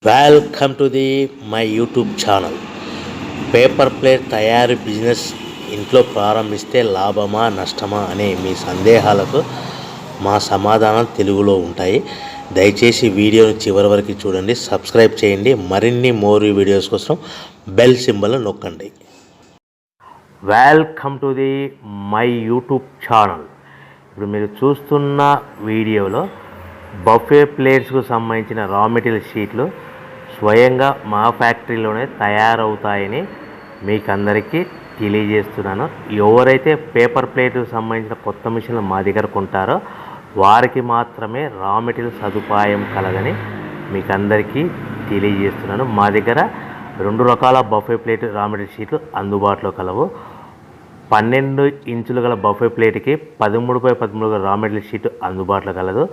Welcome to the my YouTube channel. Paper plate తయారీ business ఇంట్లో ప్రారంభిస్తే లాభమా నష్టమా అనే మీ సందేహాలకు మా సమాధానం తెలుగులో ఉంటాయి. దయచేసి వీడియోని చివరి వరకు చూడండి, సబ్స్క్రైబ్ చేయండి. మరిన్ని వీడియోస్ కోసం బెల్ సింబల్ నొక్కండి. Welcome to the my YouTube channel. ఇప్పుడు మీరు చూస్తున్న వీడియోలో బఫే ప్లేట్స్కు సంబంధించిన రా మెటీరియల్ షీట్లు స్వయంగా మా ఫ్యాక్టరీలోనే తయారవుతాయని మీకు అందరికీ తెలియజేస్తున్నాను. ఎవరైతే పేపర్ ప్లేట్కు సంబంధించిన కొత్త మిషన్లు మా దగ్గర కొంటారో వారికి మాత్రమే రా మెటీరియల్ సదుపాయం కలదని మీకు అందరికీ తెలియజేస్తున్నాను. మా దగ్గర 2 రకాల బఫే ప్లేట్ రా మెటీరియల్ షీట్లు అందుబాటులో కలవు. 12 ఇంచులు గల బఫే ప్లేట్కి 13x13 గల రా మెటీరియల్ షీట్ అందుబాటులో కలదు.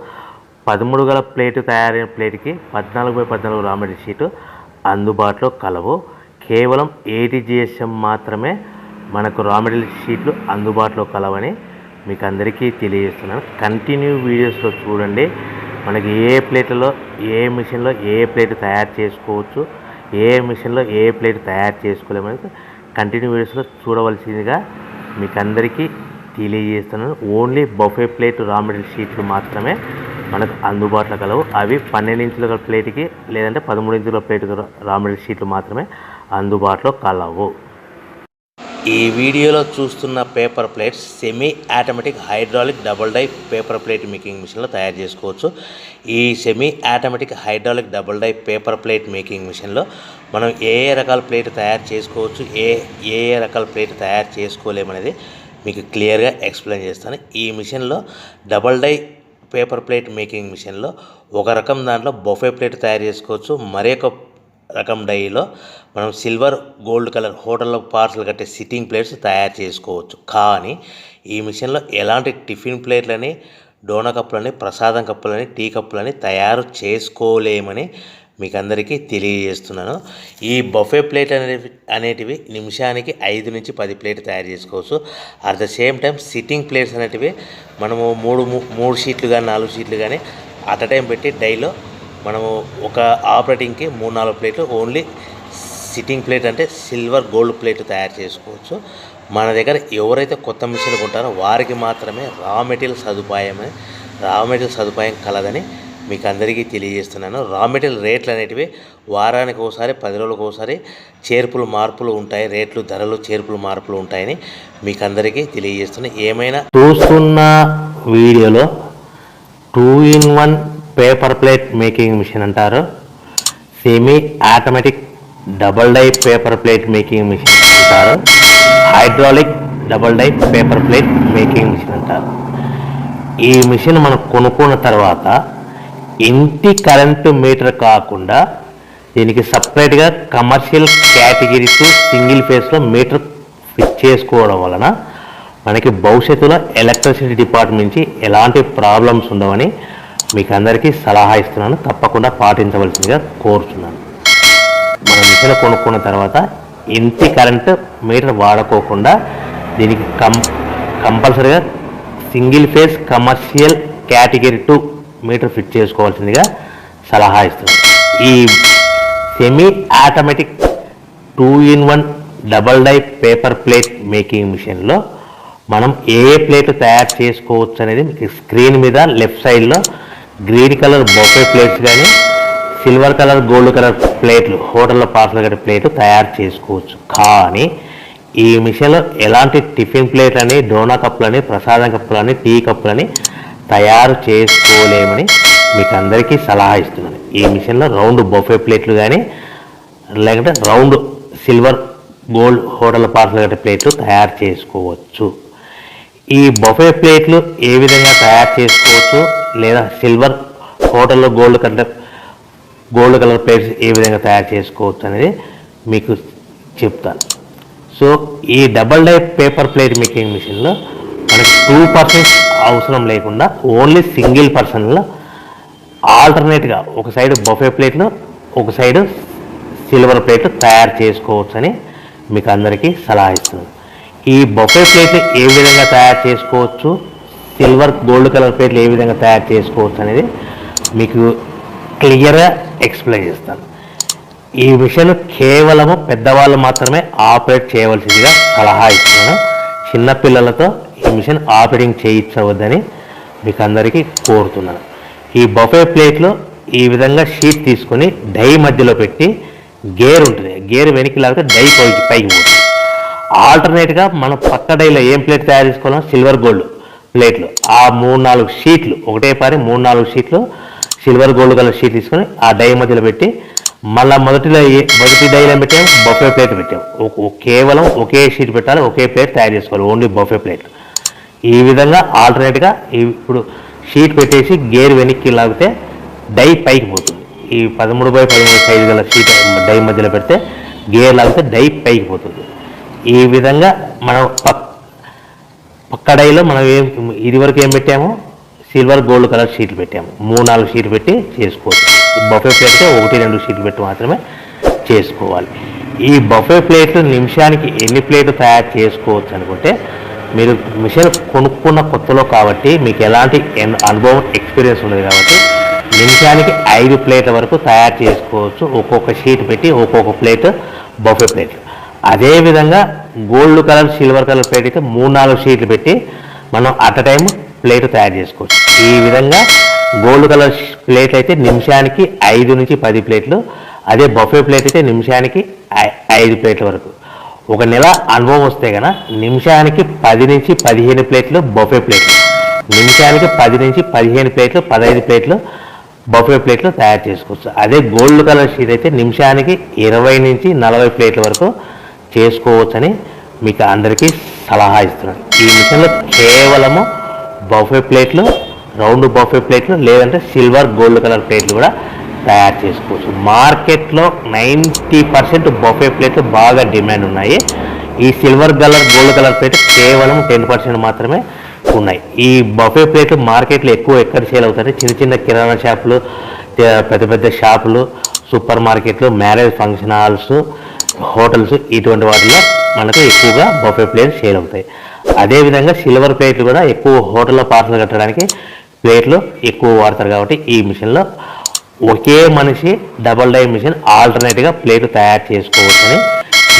13 గల ప్లేటు తయారైన ప్లేట్కి 14x14 రా మెటీరియల్ షీటు అందుబాటులో కలవు. కేవలం 80 GSM మాత్రమే మనకు రా మెటీరియల్ షీట్లు అందుబాటులో కలవని మీకు అందరికీ తెలియజేస్తున్నాను. కంటిన్యూ వీడియోస్లో చూడండి. మనకి ఏ ప్లేట్లలో ఏ మిషన్లో ఏ ప్లేట్ తయారు చేసుకోవచ్చు, ఏ మిషన్లో ఏ ప్లేట్ తయారు చేసుకోలేమని కంటిన్యూ వీడియోస్లో చూడవలసిందిగా మీకు అందరికీ తెలియజేస్తున్నాను. Only buffet plate raw material షీట్లు మాత్రమే మనకు అందుబాటులో కలవు. అవి 12 ఇంచుల ప్లేట్కి లేదంటే 13 ఇంచుల ప్లేట్ రా మెటీరియల్ షీట్లు మాత్రమే అందుబాటులో కలవు. ఈ వీడియోలో చూస్తున్న paper plates semi automatic hydraulic double die paper plate making మిషన్లో తయారు చేసుకోవచ్చు. ఈ semi automatic hydraulic double die paper plate making మిషన్లో మనం ఏ రకాల ప్లేట్ తయారు చేసుకోవచ్చు, ఏ రకాల ప్లేట్ తయారు చేసుకోలేమనేది మీకు క్లియర్గా ఎక్స్ప్లెయిన్ చేస్తాను. ఈ మిషన్లో double die paper plate making మిషన్లో ఒక రకం దాంట్లో బఫే ప్లేట్ తయారు చేసుకోవచ్చు. మరొక రకం డైలో మనం సిల్వర్ గోల్డ్ కలర్ హోటల్లో పార్సల్ కట్టే సిట్టింగ్ ప్లేట్స్ తయారు చేసుకోవచ్చు. కానీ ఈ మిషన్లో ఎలాంటి టిఫిన్ ప్లేట్లని, డోనా కప్పులని, ప్రసాదం కప్పులని, టీ కప్పులని తయారు చేసుకోలేమని మీకు అందరికీ తెలియజేస్తున్నాను. ఈ బఫే ప్లేట్ అనేటివి నిమిషానికి 5 నుంచి 10 ప్లేట్ తయారు చేసుకోవచ్చు. At the same time sitting plates అనేటివి మనము 3 షీట్లు కానీ 4 షీట్లు కానీ అట్ అ టైం పెట్టి డైలో మనము ఒక ఆపరేటింగ్కి 3-4 ప్లేట్లు ఓన్లీ సిట్టింగ్ ప్లేట్ అంటే సిల్వర్ గోల్డ్ ప్లేట్ తయారు చేసుకోవచ్చు. మన దగ్గర ఎవరైతే కొత్త మిషన్లు కొంటారో వారికి మాత్రమే రా మెటీరియల్ సదుపాయం కలదని మీకు అందరికీ తెలియజేస్తున్నాను. రా మెటీరియల్ రేట్లు అనేటివి వారానికి ఒకసారి 10 రోజులకు ఒకసారి మార్పులు ఉంటాయి. రేట్లు ధరలు మార్పులు ఉంటాయని మీకు అందరికీ తెలియజేస్తున్నాను. ఏమైనా చూస్తున్న వీడియోలో 2-in-1 paper plate making machine అంటారు, semi automatic double die paper plate making machine అంటారు, hydraulic double die paper plate making machine అంటారు. ఈ మిషన్ మనం కొనుక్కున్న తర్వాత ఇంటి కరెంటు మీటర్ కాకుండా దీనికి సపరేట్గా కమర్షియల్ కేటగిరీస్ సింగిల్ ఫేస్లో మీటర్ ఫిట్ చేసుకోవడం వలన మనకి భవిష్యత్తులో ఎలక్ట్రిసిటీ డిపార్ట్మెంట్ నుంచి ఎలాంటి ప్రాబ్లమ్స్ ఉండవని మీకు అందరికీ సలహా ఇస్తున్నాను. తప్పకుండా పాటించవలసిందిగా కోరుతున్నాను. మనం మిషన్ కొనుక్కున్న తర్వాత ఇంటి కరెంటు మీటర్ వాడుకోకుండా దీనికి కంపల్సరీగా single phase commercial category 2 meter fit చేసుకోవాల్సిందిగా సలహా ఇస్తున్నాను. ఈ semi automatic 2-in-1 double die paper plate making మిషన్లో మనం ఏ ప్లేట్ తయారు చేసుకోవచ్చు అనేది మీకు స్క్రీన్ మీద లెఫ్ట్ సైడ్లో గ్రీన్ కలర్ బొఫే ప్లేట్స్ కానీ సిల్వర్ కలర్ గోల్డ్ కలర్ ప్లేట్లు హోటల్లో పార్సల్ కట్టే ప్లేట్లు తయారు చేసుకోవచ్చు. కానీ ఈ మిషన్లో ఎలాంటి టిఫిన్ ప్లేట్లని, డోనా కప్పులని, ప్రసాదం కప్పులని, టీ కప్పులని తయారు చేసుకోలేమని మీకు అందరికీ సలహా ఇస్తున్నాను. ఈ మిషన్లో రౌండ్ బొఫే ప్లేట్లు కానీ లేకుంటే round silver gold hotel parcel కట్టే ప్లేట్లు తయారు చేసుకోవచ్చు. ఈ బొఫే ప్లేట్లు ఏ విధంగా తయారు చేసుకోవచ్చు లేదా సిల్వర్ హోటల్లో గోల్డ్ కలర్ ప్లేట్స్ ఏ విధంగా తయారు చేసుకోవచ్చు అనేది మీకు చెప్తాను. సో ఈ double die paper plate making మిషన్లో మనకి 2 పర్సన్స్ అవసరం లేకుండా ఓన్లీ సింగిల్ పర్సన్లో ఆల్టర్నేట్గా ఒక సైడ్ బఫే ప్లేట్లు ఒక సైడ్ సిల్వర్ ప్లేట్లు తయారు చేసుకోవచ్చు అని మీకు అందరికీ సలహా ఇస్తున్నాను. ఈ బఫే ప్లేట్లు ఏ విధంగా తయారు చేసుకోవచ్చు, సిల్వర్ గోల్డ్ కలర్ ప్లేట్లు ఏ విధంగా తయారు చేసుకోవచ్చు అనేది మీకు క్లియర్గా ఎక్స్ప్లెయిన్ చేస్తాను. ఈ మిషన్ కేవలము పెద్దవాళ్ళు మాత్రమే ఆపరేట్ చేయవలసిందిగా సలహా ఇస్తున్నాను. చిన్నపిల్లలతో ఈ మిషన్ ఆపరేటింగ్ చేయించవద్దని మీకు అందరికీ కోరుతున్నాను. ఈ బఫే ప్లేట్లో ఈ విధంగా షీట్ తీసుకొని డై మధ్యలో పెట్టి గేర్ ఉంటుంది, గేర్ వెనక్కి లాగితే డై పైకి పోతుంది. ఆల్టర్నేట్గా మనం పక్క డైలో ఏం ప్లేట్ తయారు చేసుకోవాలో సిల్వర్ గోల్డ్ ప్లేట్లు ఆ 3-4 షీట్లు ఒకటే పారి 3-4 షీట్లు సిల్వర్ గోల్డ్ కలర్ షీట్ తీసుకొని ఆ డై మధ్యలో పెట్టి మళ్ళీ మొదటి డైలో పెట్టాము, బఫే ప్లేట్ పెట్టాము. కేవలం ఒకే షీట్ పెట్టాలి, ఒకే ప్లేట్ తయారు చేసుకోవాలి, ఓన్లీ బఫే ప్లేట్. ఈ విధంగా ఆల్టర్నేట్గా ఇప్పుడు షీట్ పెట్టేసి గేర్ వెనక్కి లాగితే డై పైకి పోతుంది. ఈ 13x13 సైజు గల షీట్ డై మధ్యలో పెడితే గేర్ లాగితే డై పైకి పోతుంది. ఈ విధంగా మనం పక్క డైలో మనం ఇదివరకు ఏం పెట్టాము, సిల్వర్ గోల్డ్ కలర్ షీట్లు పెట్టాము. 3-4 షీట్లు పెట్టి చేసుకోవచ్చు. బఫే ప్లేట్తో 1-2 షీట్లు పెట్టి మాత్రమే చేసుకోవాలి. ఈ బఫే ప్లేట్లు నిమిషానికి ఎన్ని ప్లేట్లు తయారు చేసుకోవచ్చు అనుకుంటే, మీరు మిషన్ కొనుక్కున్న కొత్తలో కాబట్టి మీకు ఎలాంటి అనుభవం ఎక్స్పీరియన్స్ ఉండదు కాబట్టి నిమిషానికి 5 ప్లేట్ల వరకు తయారు చేసుకోవచ్చు. ఒక్కొక్క షీట్ పెట్టి ఒక్కొక్క ప్లేట్ బఫే ప్లేట్లు. అదేవిధంగా gold colour silver colour plate అయితే 3-4 షీట్లు పెట్టి మనం అట్ టైం ప్లేట్ తయారు చేసుకోవచ్చు. ఈ విధంగా గోల్డ్ కలర్ ప్లేట్ అయితే నిమిషానికి 5 నుంచి 10 ప్లేట్లు, అదే బఫే ప్లేట్ అయితే నిమిషానికి 5 ప్లేట్ల వరకు. ఒక నెల అనుభవం వస్తే కనుక నిమిషానికి 10 నుంచి 15 ప్లేట్లు బఫే ప్లేట్లు, నిమిషానికి 10 నుంచి 15 ప్లేట్లు 15 ప్లేట్లు బఫే ప్లేట్లు తయారు చేసుకోవచ్చు. అదే గోల్డ్ కలర్ షీట్ అయితే నిమిషానికి 20 నుంచి 40 ప్లేట్ల వరకు చేసుకోవచ్చని మీకు అందరికీ సలహా ఇస్తున్నాను. ఈ మిషన్లో కేవలము బఫే ప్లేట్లు, రౌండ్ బఫే ప్లేట్లు లేదంటే సిల్వర్ గోల్డ్ కలర్ ప్లేట్లు కూడా తయారు చేసుకోవచ్చు. మార్కెట్లో 90% బఫే ప్లేట్లు బాగా డిమాండ్ ఉన్నాయి. ఈ silver colour gold colour plate కేవలం 10% మాత్రమే ఉన్నాయి. ఈ బఫే ప్లేట్లు మార్కెట్లో ఎక్కువ ఎక్కడ సేల్ అవుతాయి, చిన్న కిరాణా షాపులు, పెద్ద పెద్ద షాపులు, సూపర్ మార్కెట్లు, మ్యారేజ్ ఫంక్షన్ హాల్స్, హోటల్స్, ఇటువంటి వాటిలో మనకు ఎక్కువగా బఫే ప్లేట్లు సేల్ అవుతాయి. అదేవిధంగా సిల్వర్ ప్లేట్లు కూడా ఎక్కువ హోటల్లో పార్సల్ కట్టడానికి ప్లేట్లు ఎక్కువ వాడతారు కాబట్టి ఈ మిషన్లో ఒకే మనిషి డబల్ డై మిషన్ ఆల్టర్నేట్గా ప్లేట్లు తయారు చేసుకోవచ్చని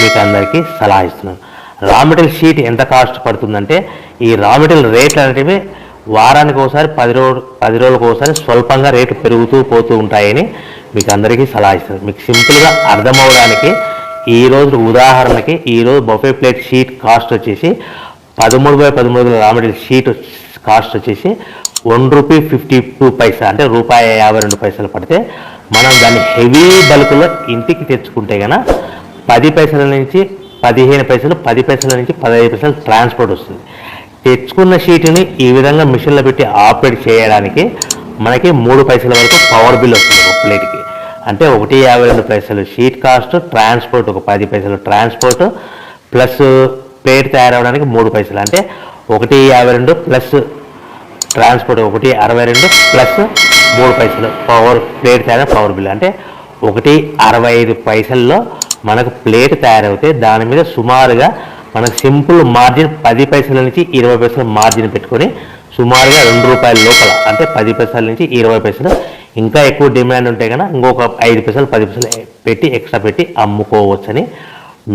మీకు అందరికీ సలహా ఇస్తున్నాను. రా మెటీరియల్ షీట్ ఎంత కాస్ట్ పడుతుందంటే, ఈ రా మెటీరియల్ రేట్లు అనేటివి వారానికి ఒకసారి 10 రోజులకు ఒకసారి స్వల్పంగా రేట్లు పెరుగుతూ పోతూ ఉంటాయని మీకు అందరికీ సలహా ఇస్తున్నాను. మీకు సింపుల్గా అర్థమవడానికి ఈరోజు ఉదాహరణకి ఈరోజు బఫే ప్లేట్ షీట్ కాస్ట్ వచ్చేసి 13x13 raw material sheet cost వచ్చేసి ₹1.52 అంటే ₹1.52 పడితే మనం దాన్ని హెవీ బల్క్లో ఇంటికి తెచ్చుకుంటే కనుక 10 పైసల నుంచి 15 పైసలు, 10 పైసల నుంచి 15 పైసలు ట్రాన్స్పోర్ట్ వస్తుంది. తెచ్చుకున్న షీట్ని ఈ విధంగా మిషన్లో పెట్టి ఆపరేట్ చేయడానికి మనకి 3 పైసల వరకు పవర్ బిల్ వస్తుంది ఒక ప్లేట్కి. అంటే ₹1.52 షీట్ కాస్ట్, ట్రాన్స్పోర్ట్ ఒక 10 పైసలు ట్రాన్స్పోర్ట్ ప్లస్ ప్లేట్ తయారవడానికి 3 పైసలు, అంటే ₹1.52 ప్లస్ ట్రాన్స్పోర్ట్ ₹1.62 ప్లస్ 3 పైసలు పవర్ ప్లేట్ తయారు పవర్ బిల్, అంటే ₹1.65 మనకు ప్లేట్ తయారవుతే దాని మీద సుమారుగా మనకు సింపుల్ మార్జిన్ 10 పైసల నుంచి 20 పైసలు మార్జిన్ పెట్టుకొని సుమారుగా ₹2 లోపల, అంటే 10 పైసల నుంచి 20 పైసలు. ఇంకా ఎక్కువ డిమాండ్ ఉంటే కనుక ఇంకొక 5 పైసలు 10 పైసలు పెట్టి ఎక్స్ట్రా పెట్టి అమ్ముకోవచ్చని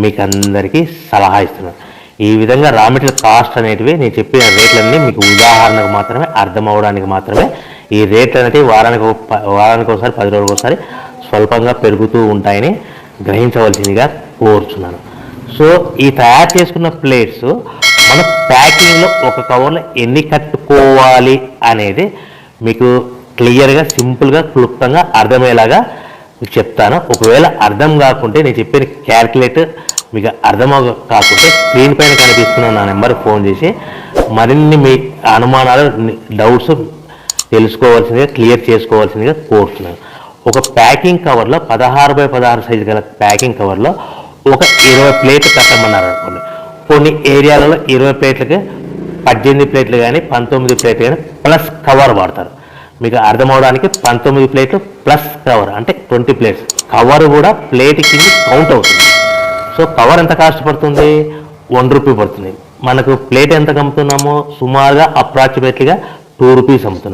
మీకు అందరికీ సలహా ఇస్తున్నాను. ఈ విధంగా రా మెటీరియల్ కాస్ట్ అనేటివి నేను చెప్పిన రేట్లన్నీ మీకు ఉదాహరణకు మాత్రమే, అర్థం అవడానికి మాత్రమే. ఈ రేట్లు అనేవి వారానికి ఒకసారి 10 రోజులకు ఒకసారి స్వల్పంగా పెరుగుతూ ఉంటాయని గ్రహించవలసిందిగా కోరుచున్నాను. సో ఈ తయారు చేసుకున్న ప్లేట్స్ మన ప్యాకింగ్లో ఒక కవర్లో ఎన్ని కట్టుకోవాలి అనేది మీకు క్లియర్గా, సింపుల్గా, క్లుప్తంగా అర్థమయ్యేలాగా చెప్తాను. ఒకవేళ అర్థం కాకుంటే నేను చెప్పిన క్యాల్కులేటర్ మీకు అర్థం కాకుంటే స్క్రీన్ పైన కనిపిస్తున్న నా నెంబర్కి ఫోన్ చేసి మరిన్ని మీ అనుమానాలు, డౌట్స్ తెలుసుకోవాల్సిందిగా, క్లియర్ చేసుకోవాల్సిందిగా కోరుతున్నాను. ఒక ప్యాకింగ్ కవర్లో 16x16 సైజు గల ప్యాకింగ్ కవర్లో ఒక 20 ప్లేట్లు కట్టమన్నారు అనుకోండి. కొన్ని ఏరియాలలో 20 ప్లేట్లకి 18 ప్లేట్లు కానీ 19 ప్లేట్లు కానీ ప్లస్ కవర్ వాడతారు. మీకు అర్థమవడానికి 19 ప్లేట్లు ప్లస్ కవర్ అంటే 20 ప్లేట్స్. కవర్ కూడా ప్లేట్ కింద కౌంట్ అవుతుంది. సో కవర్ ఎంత కాస్ట్ పడుతుంది? ₹1 పడుతుంది. మనకు ప్లేట్ ఎంత అమ్ముతున్నామో సుమారుగా అప్రాక్సిమేట్లీగా ₹2 అమ్ముతున్నాం.